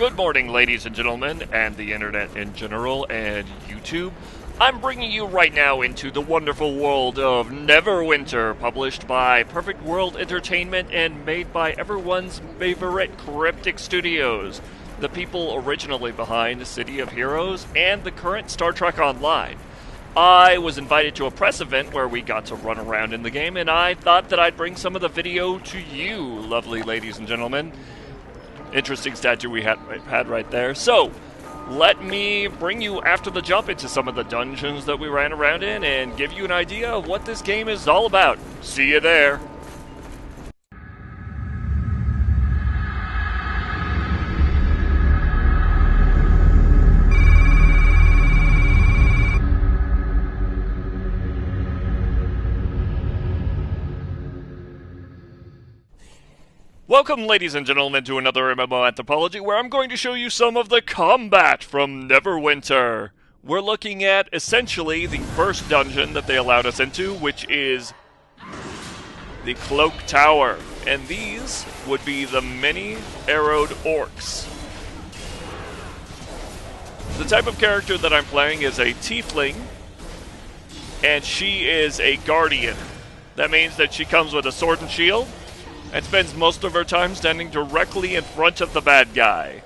Good morning, ladies and gentlemen, and the internet in general, and YouTube. I'm bringing you right now into the wonderful world of Neverwinter, published by Perfect World Entertainment and made by everyone's favorite Cryptic Studios, the people originally behind City of Heroes and the current Star Trek Online. I was invited to a press event where we got to run around in the game, and I thought that I'd bring some of the video to you, lovely ladies and gentlemen. Interesting statue we had right there. So, let me bring you after the jump into some of the dungeons that we ran around in and give you an idea of what this game is all about. See you there. Welcome, ladies and gentlemen, to another MMO Anthropology, where I'm going to show you some of the combat from Neverwinter. We're looking at, essentially, the first dungeon that they allowed us into, which is the Cloaked Tower. And these would be the many-arrowed orcs. The type of character that I'm playing is a tiefling, and she is a guardian. That means that she comes with a sword and shield, and spends most of her time standing directly in front of the bad guy.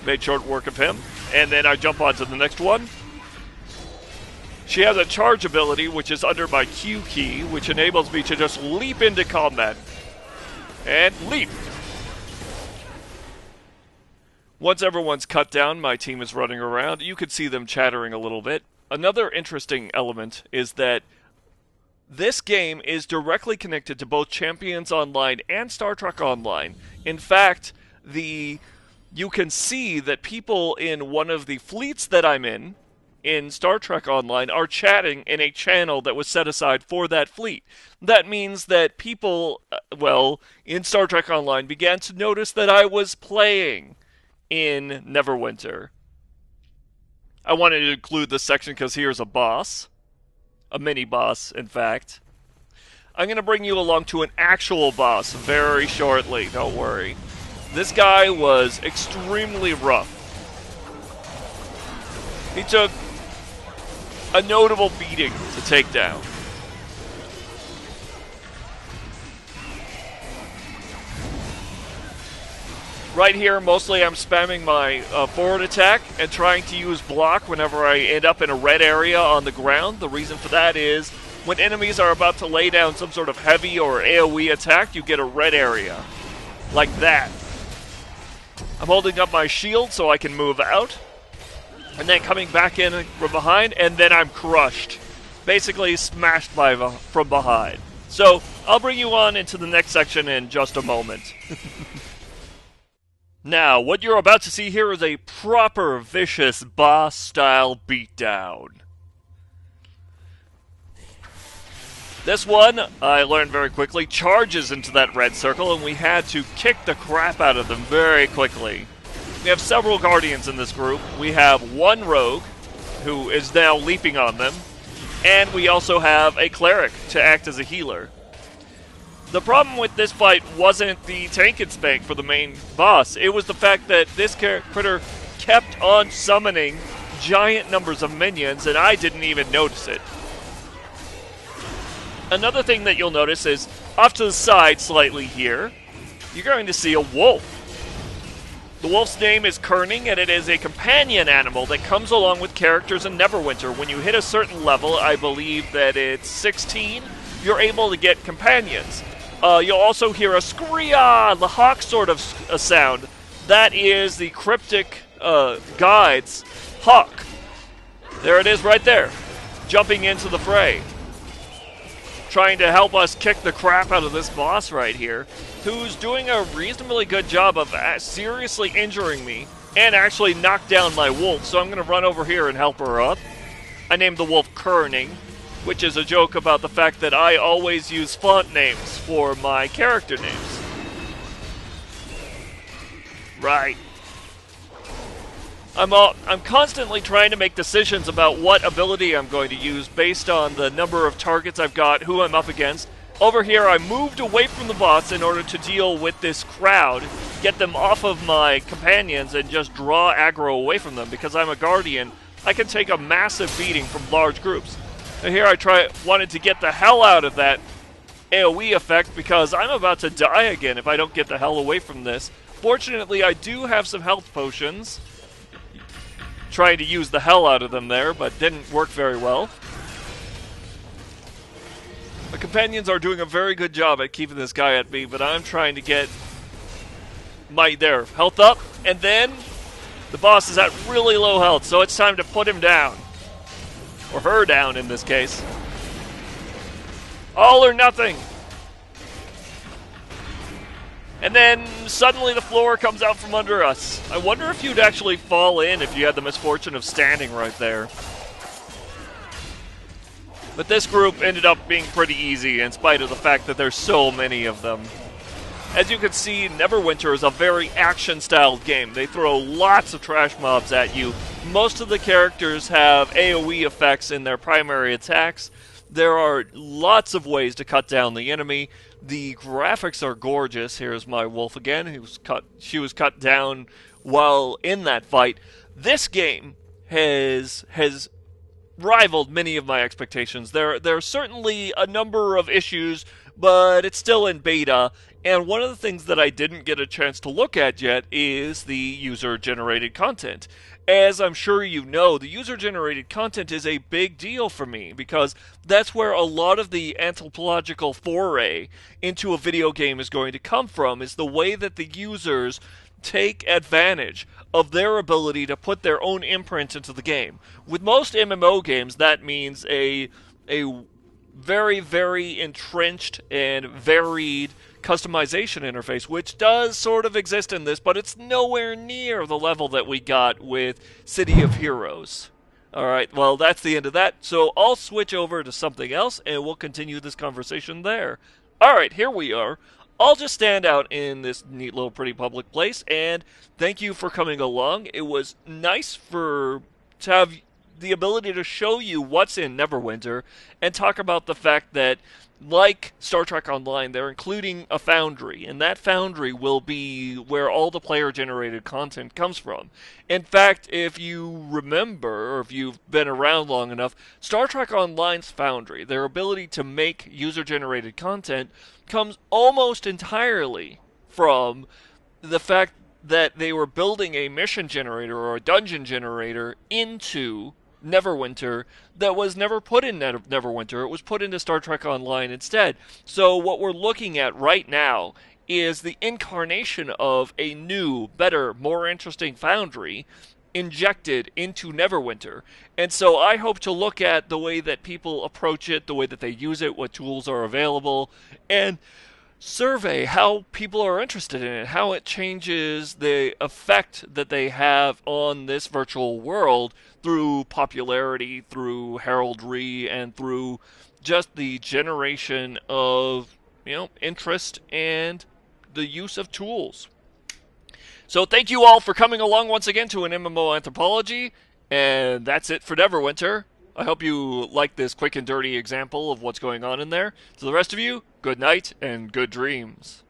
Made short work of him, and then I jump on to the next one. She has a charge ability, which is under my Q key, which enables me to just leap into combat. And leap! Once everyone's cut down, my team is running around. You can see them chattering a little bit. Another interesting element is that this game is directly connected to both Champions Online and Star Trek Online. In fact, you can see that people in one of the fleets that I'm in Star Trek Online, are chatting in a channel that was set aside for that fleet. That means that people, in Star Trek Online began to notice that I was playing in Neverwinter. I wanted to include this section because here's a boss. A mini-boss, in fact. I'm going to bring you along to an actual boss very shortly, don't worry. This guy was extremely rough. He took a notable beating to take down. Right here, mostly I'm spamming my forward attack and trying to use block whenever I end up in a red area on the ground. The reason for that is when enemies are about to lay down some sort of heavy or AoE attack, you get a red area. Like that. I'm holding up my shield so I can move out. And then coming back in from behind, and then I'm crushed. Basically smashed from behind. So, I'll bring you on into the next section in just a moment. Now, what you're about to see here is a proper vicious boss-style beatdown. This one, I learned very quickly, charges into that red circle, and we had to kick the crap out of them very quickly. We have several guardians in this group. We have one rogue, who is now leaping on them, and we also have a cleric to act as a healer. The problem with this fight wasn't the tank and spank for the main boss. It was the fact that this critter kept on summoning giant numbers of minions, and I didn't even notice it. Another thing that you'll notice is, off to the side slightly here, you're going to see a wolf. The wolf's name is Kerning, and it is a companion animal that comes along with characters in Neverwinter. When you hit a certain level, I believe that it's 16, you're able to get companions. You'll also hear a screeah, the hawk sort of a sound. That is the Cryptic Guide's hawk. There it is right there, jumping into the fray. Trying to help us kick the crap out of this boss right here, who's doing a reasonably good job of seriously injuring me and actually knock down my wolf, so I'm going to run over here and help her up. I named the wolf Kerning, which is a joke about the fact that I always use font names for my character names. Right. I'm constantly trying to make decisions about what ability I'm going to use based on the number of targets I've got, who I'm up against, Over here, I moved away from the bots in order to deal with this crowd, get them off of my companions, and just draw aggro away from them. Because I'm a guardian, I can take a massive beating from large groups. And here I wanted to get the hell out of that AoE effect because I'm about to die again if I don't get the hell away from this. Fortunately, I do have some health potions. Trying to use the hell out of them there, but didn't work very well. My companions are doing a very good job at keeping this guy at me, but I'm trying to get my health up, and then the boss is at really low health, so it's time to put him down. Or her down in this case. All or nothing. And then suddenly the floor comes out from under us. I wonder if you'd actually fall in if you had the misfortune of standing right there. But this group ended up being pretty easy in spite of the fact that there's so many of them. As you can see, Neverwinter is a very action-styled game. They throw lots of trash mobs at you. Most of the characters have AoE effects in their primary attacks. There are lots of ways to cut down the enemy. The graphics are gorgeous. Here's my wolf again. She was cut down while in that fight. This game has rivaled many of my expectations. There are certainly a number of issues, but it's still in beta. And one of the things that I didn't get a chance to look at yet is the user-generated content. As I'm sure you know, the user-generated content is a big deal for me because that's where a lot of the anthropological foray into a video game is going to come from, is the way that the users take advantage of their ability to put their own imprint into the game. With most MMO games, that means a very, very entrenched and varied customization interface, which does sort of exist in this, but it's nowhere near the level that we got with City of Heroes. Alright, well, that's the end of that, so I'll switch over to something else, and we'll continue this conversation there. Alright, here we are. I'll just stand out in this neat little pretty public place, and thank you for coming along. It was nice to have the ability to show you what's in Neverwinter, and talk about the fact that, like Star Trek Online, they're including a Foundry, and that Foundry will be where all the player-generated content comes from. In fact, if you remember, or if you've been around long enough, Star Trek Online's Foundry, their ability to make user-generated content, comes almost entirely from the fact that they were building a mission generator or a dungeon generator into Neverwinter that was never put in Neverwinter. It was put into Star Trek Online instead. So what we're looking at right now is the incarnation of a new, better, more interesting Foundry injected into Neverwinter. And so I hope to look at the way that people approach it, the way that they use it, what tools are available, and survey how people are interested in it, how it changes the effect that they have on this virtual world through popularity, through heraldry, and through just the generation of, interest and the use of tools. So thank you all for coming along once again to an MMO Anthropology, and that's it for Neverwinter. I hope you like this quick and dirty example of what's going on in there. To the rest of you, good night and good dreams.